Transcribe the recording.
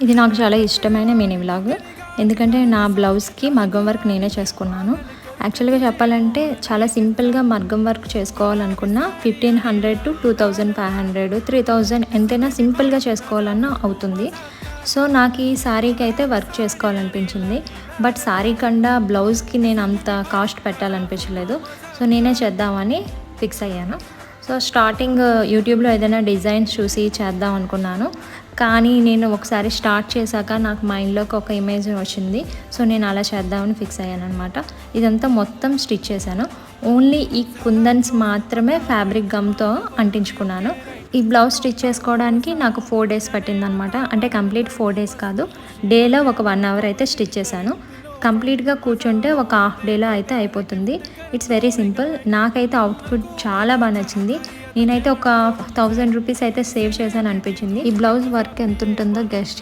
ఇది నాకు చాలా ఇష్టమైన మినీ వ్లాగ్. ఎందుకంటే నా బ్లౌజ్కి మగ్గం వర్క్ నేనే చేసుకున్నాను. యాక్చువల్గా చెప్పాలంటే చాలా సింపుల్గా మగ్గం వర్క్ చేసుకోవాలనుకున్న 1500 to 2500 3000 ఎంతైనా సింపుల్గా చేసుకోవాలన్నా అవుతుంది. సో నాకు ఈ శారీకి అయితే వర్క్ చేసుకోవాలనిపించింది. బట్ శారీ కన్నా బ్లౌజ్కి నేను అంత కాస్ట్ పెట్టాలనిపించలేదు. సో నేనే చేద్దామని ఫిక్స్ అయ్యాను. సో స్టార్టింగ్ యూట్యూబ్లో ఏదైనా డిజైన్స్ చూసి చేద్దాం అనుకున్నాను. కానీ నేను ఒకసారి స్టార్ట్ చేశాక నాకు మైండ్లోకి ఒక ఇమేజ్ వచ్చింది. సో నేను అలా చేద్దామని ఫిక్స్ అయ్యాను అనమాట. ఇదంతా మొత్తం స్టిచ్ చేశాను. ఓన్లీ ఈ కుందన్స్ మాత్రమే ఫ్యాబ్రిక్ గమ్తో అంటించుకున్నాను. ఈ బ్లౌజ్ స్టిచ్ చేసుకోవడానికి నాకు 4 days పట్టిందనమాట. అంటే కంప్లీట్ 4 days కాదు, డేలో ఒక 1 hour అయితే స్టిచ్ చేశాను. కంప్లీట్గా కూర్చుంటే ఒక హాఫ్ డేలో అయితే అయిపోతుంది. It's very simple. నాకైతే అవుట్ఫిట్ చాలా బాగా నచ్చింది. నేనైతే ఒక 1000 రూపీస్ అయితే సేవ్ చేశాను అనిపించింది. ఈ బ్లౌజ్ వర్క్ ఎంత ఉంటుందో గెస్ట్